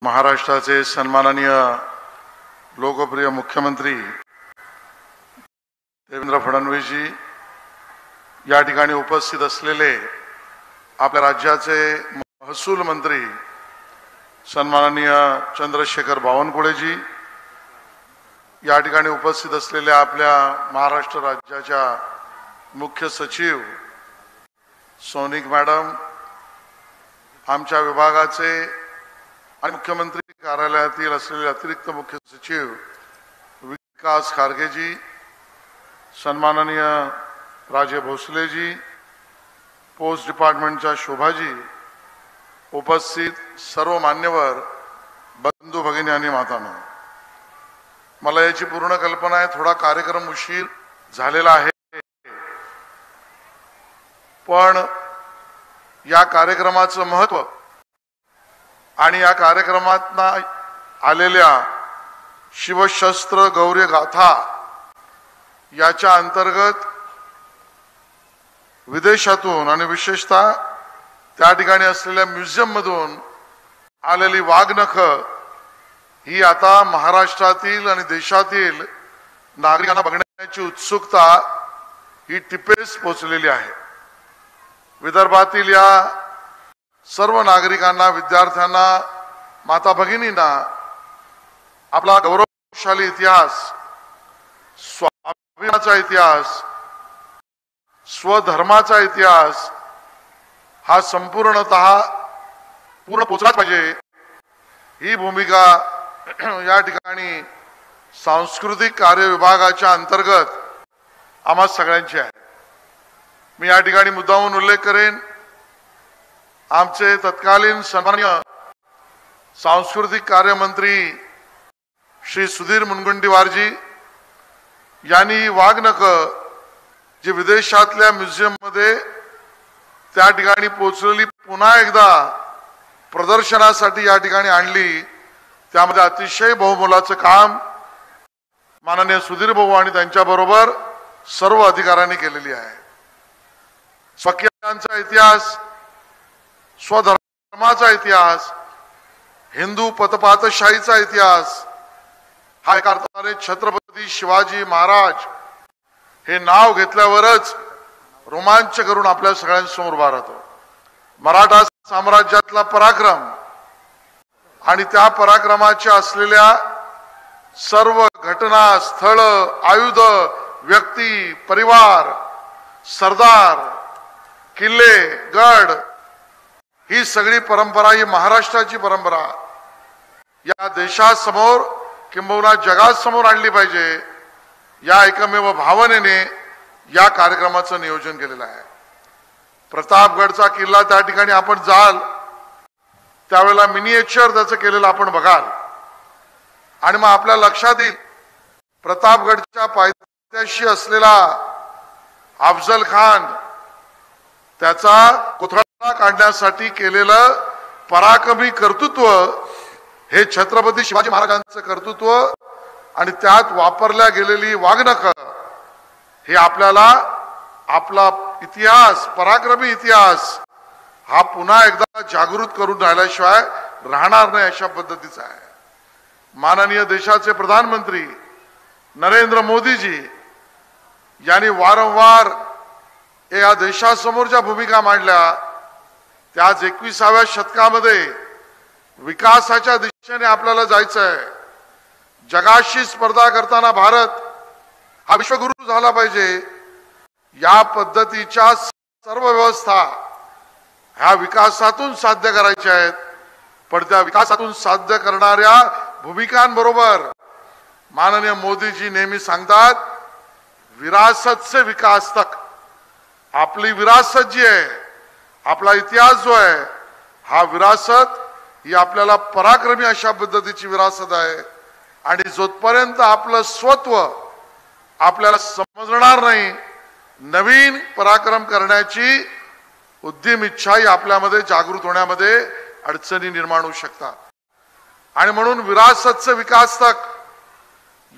महाराष्ट्राचे सन्माननीय लोकप्रिय मुख्यमंत्री देवेंद्र फडणवीसजी, या ठिकाणी उपस्थित असलेले आपल्या राज्याचे महसूल मंत्री सन्माननीय चंद्रशेखर बावनकुळेजी, या ठिकाणी उपस्थित असलेले आपल्या महाराष्ट्र राज्याच्या मुख्य सचिव सोनिक मॅडम, आमच्या विभागाचे आणि मुख्यमंत्री कार्यालयातील असलेले अतिरिक्त मुख्य सचिव विकास खारगेजी, सन्माननीय राजे भोसलेजी, पोस्ट डिपार्टमेंटच्या शोभाजी, उपस्थित सर्व मान्यवर बंधू भगिनी आणि मातांनो, मला याची पूर्ण कल्पना आहे, थोडा कार्यक्रम उशीर झालेला आहे, पण या कार्यक्रमाचं महत्त्व आणि या कार्यक्रमात आलेल्या शिवशस्त्र गौरी गाथा याच्या अंतर्गत विदेशातून आणि विशेषतः त्या ठिकाणी असलेल्या म्युझियम मधून आलेली वाघनख ही आता महाराष्ट्रातील आणि देशातील नागरिकांना बघण्याची उत्सुकता ही टिपेस पोहोचलेली आहे। विदर्भातील या सर्व नागरिकांना, विद्यार्थ्यांना, माता भगिनींना आपला गौरवशाली इतिहास, स्वाभिमानाचा इतिहास, स्वधर्माचा इतिहास हा संपूर्णतः पूर्ण पोचला पाहिजे, ही भूमिका या ठिकाणी सांस्कृतिक कार्य विभागाच्या अंतर्गत आम्हा सगळ्यांची आहे। मी या ठिकाणी मुद्दामून उल्लेख करेन, आमचे तत्कालीन सन्माननीय सांस्कृतिक कार्य मंत्री श्री सुधीर मुनगंटीवारजी यांनी वाघनख जी विदेशातल्या म्युझियम मध्ये त्या ठिकाणी पोहोचलेली पुन्हा एकदा प्रदर्शनासाठी या ठिकाणी आणली, त्यामध्ये अतिशय बहुमोलाचं काम माननीय सुधीर भाऊ आणि त्यांच्याबरोबर सर्व अधिकाऱ्यांनी केलेली आहे। स्वकीयांचा इतिहास, स्वधर्माचा इतिहास, हिंदू पतपातशाहीचा इतिहास हा एका अर्थाने छत्रपती शिवाजी महाराज हे नाव घेतल्यावरच रोमांच करून आपल्या सगळ्यांसमोर उभा राहतो। मराठा साम्राज्यातला पराक्रम आणि त्या पराक्रमाच्या असलेल्या सर्व घटना, स्थळ, आयुध, व्यक्ती, परिवार, सरदार, किल्ले, गड, ही सगळी परंपरा, ही महाराष्ट्राची परंपरा या देशासमोर किंबहुना जगासमोर आणली पाहिजे, या एकमेव भावनेने या कार्यक्रमाचं नियोजन केलेलं आहे। प्रतापगडचा किल्ला त्या ठिकाणी आपण जाल त्यावेळेला मिनिएचर त्याचं केलेलं आपण बघाल आणि मग आपल्या लक्षात येईल प्रतापगडच्या पायथ्याशी असलेला अफजल खान त्याचा कोथळा काढण्यासाठी केलेलं पराक्रमी कर्तृत्व हे छत्रपती शिवाजी महाराजांचं कर्तृत्व आणि त्यात वापरल्या गेलेली वाघनख हे आपल्याला आपला इतिहास, पराक्रमी इतिहास हा पुन्हा एकदा जागृत करून राहिल्याशिवाय राहणार नाही अशा पद्धतीचा आहे। माननीय देशाचे प्रधानमंत्री नरेंद्र मोदीजी यांनी वारंवार या देशासमोर ज्या भूमिका मांडल्या, त्याच 21व्या शतकामध्ये विकासाच्या दिशेने आपल्याला जायचं आहे। जगाशी स्पर्धा करताना भारत हा विश्वगुरु झाला पाहिजे, या पद्धतीच्या सर्व व्यवस्था ह्या विकासातून साध्य करायच्या आहेत, पण त्या विकासातून साध्य करणाऱ्या भूमिकांबरोबर माननीय मोदीजी नेहमी सांगतात, विरासत से विकास तक, आपली विरासत जी आहे, आपला इतिहास जो आहे, हा विरासत ही आपल्याला पराक्रमी अशा पद्धतीची विरासत आहे आणि जोपर्यंत आपलं स्वत्व आपल्याला समजणार नाही, नवीन पराक्रम करण्याची उद्यम इच्छा ही आपल्यामध्ये जागृत होण्यामध्ये अडचणी निर्माण होऊ शकतात आणि म्हणून विरासत से विकास तक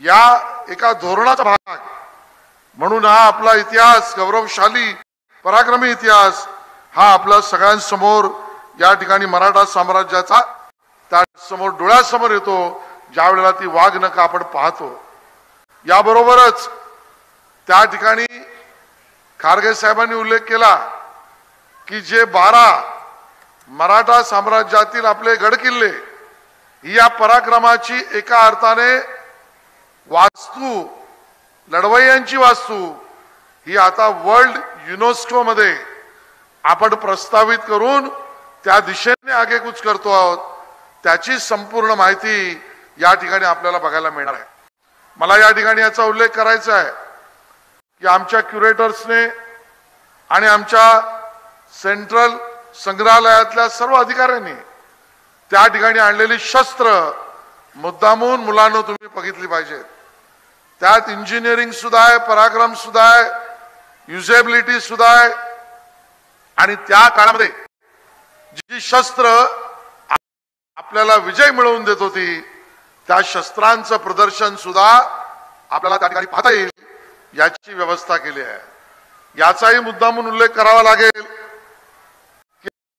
या एका धोरणाचा भाग म्हणून हा आपला इतिहास, गौरवशाली पराक्रमी इतिहास हा आपल्या सगळ्यांसमोर या ठिकाणी मराठा साम्राज्याचा त्या समोर डोळ्यासमोर येतो ज्या वेळेला ती वाघनखं आपण पाहतो। याबरोबरच त्या ठिकाणी खारगे साहेबांनी उल्लेख केला की जे 12 मराठा साम्राज्यातील आपले गडकिल्ले ही या पराक्रमाची एका अर्थाने वास्तू, लढवय्यांची वास्तू ही आता वर्ल्ड युनेस्को मध्ये आपण प्रस्तावित करून त्या दिशेने आगेकूच करतो आहोत। त्याची संपूर्ण माहिती या ठिकाणी आपल्याला बघायला मिळणार आहे। मला या ठिकाणी याचा उल्लेख करायचा आहे की आमच्या क्युरेटर्सने आणि आमच्या सेंट्रल संग्रहालयातल्या सर्व अधिकाऱ्यांनी त्या ठिकाणी आणलेली शस्त्र मुद्दामून मुलांनो तुम्ही बघितली पाहिजेत। त्यात इंजिनिअरिंग सुद्धा आहे, पराक्रम सुद्धा आहे, युजेबिलिटी सुद्धा आहे आणि त्या काळामध्ये जी शस्त्र आपल्याला विजय मिळवून देत होती त्या शस्त्रांचं प्रदर्शन सुद्धा आपल्याला त्या ठिकाणी पाहता येईल याची व्यवस्था केली आहे। याचाही मुद्दामून उल्लेख करावा लागेल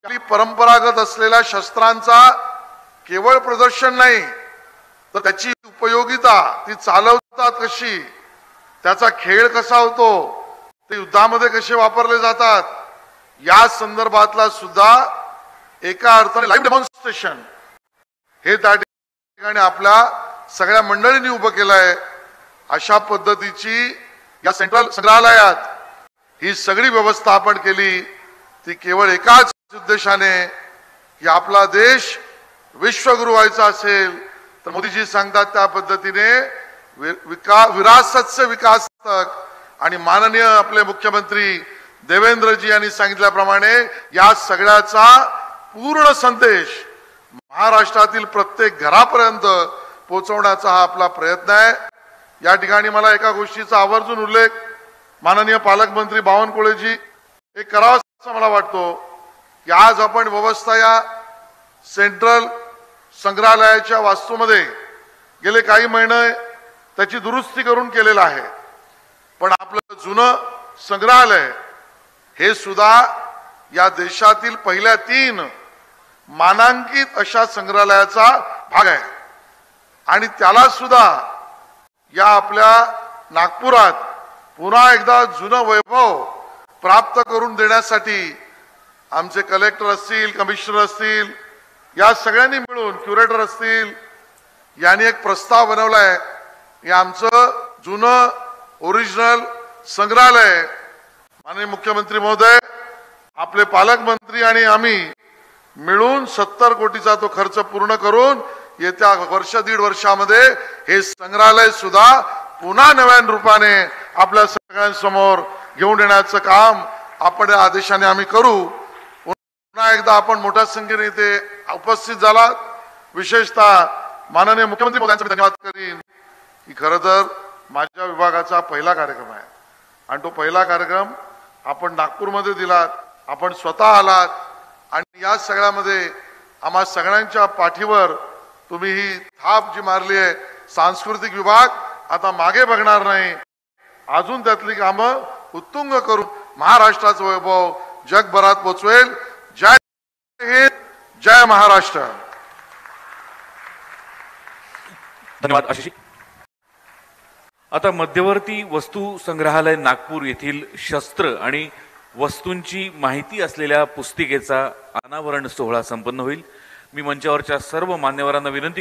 की परंपरागत असलेल्या शस्त्रांचा केवळ प्रदर्शन नाही तर त्याची उपयोगिता, ती चालवतात कशी, त्याचा खेळ कसा होतो, ते युद्धामध्ये कसे वापरले जातात या संदर्भातला सुद्धा एका अर्थाने लाईव्ह डेमॉन्स्ट्रेशन हे त्या ठिकाणी आपल्या सगळ्या मंडळींनी उभं केलं आहे। अशा पद्धतीची या सेंट्रल संग्रहालयात ही सगळी व्यवस्था आपण केली ती केवळ एकाच उद्देशाने की आपला देश विश्वगुरु व्हायचा असेल तर मोदीजी सांगतात त्या पद्धतीने विरासत से विकास तक आणि माननीय आपले मुख्यमंत्री देवेंद्रजी यांनी सांगितल्याप्रमाणे या सगळ्याचा पूर्ण संदेश महाराष्ट्रातील प्रत्येक घरापर्यंत पोहोचवण्याचा हा आपला प्रयत्न आहे। या ठिकाणी मला एका गोष्टीचा आवर्जून उल्लेख माननीय पालकमंत्री बावनकुळेजी हे करावा असं मला वाटतो की आज आपण व्यवस्था या सेंट्रल संग्रहालयाच्या वास्तूमध्ये गेले काही महिने त्याची दुरुस्ती करून केलेलं आहे, पण आपलं जुनं संग्रहालय हे सुद्धा या देशातील पहिल्या 3 मानांकित अशा संग्रहालयाचा भाग आहे आणि त्याला सुद्धा या आपल्या नागपुरात पुन्हा एकदा जुनं वैभव प्राप्त करून देण्यासाठी आमचे कलेक्टर असतील, कमिशनर असतील, या सगळ्यांनी मिळून, क्युरेटर असतील, यांनी एक प्रस्ताव बनवलाय की आमचं जुनं ओरिजिनल संग्रहालय माननीय मुख्यमंत्री महोदय, आपले पालकमंत्री आणि आम्ही मिळून 70 कोटीचा तो खर्च पूर्ण करून येत्या वर्ष 1.5 वर्षामध्ये हे संग्रहालय सुद्धा पुन्हा नव्यान रूपाने आपल्या सगळ्यांसमोर घेऊन येण्याचं काम आपण या आदेशाने आम्ही करू। पुन्हा एकदा आपण मोठ्या संख्येने इथे उपस्थित झालात, विशेषतः माननीय मुख्यमंत्री महोदयांचा धन्यवाद करीन की खरं तर माझ्या विभागाचा पहिला कार्यक्रम आहे आणि तो पहिला कार्यक्रम आपण नागपूरमध्ये दिलात, आपण स्वतः आलात आणि या सगळ्यामध्ये आम्हा सगळ्यांच्या पाठीवर तुम्ही ही थाप जी मारली आहे। सांस्कृतिक विभाग आता मागे बघणार नाही, अजून त्यातली कामं उत्तुंग करून महाराष्ट्राचं वैभव जगभरात पोचवेल। जय हिंद, जय महाराष्ट्र। धन्यवाद आशिष। आता मध्यवर्ती वस्तू संग्रहालय नागपूर येथील शस्त्र आणि वस्तूंची माहिती असलेल्या पुस्तिकेचा अनावरण सोहळा संपन्न होईल। मी मंचावरच्या सर्व मान्यवरांना विनंती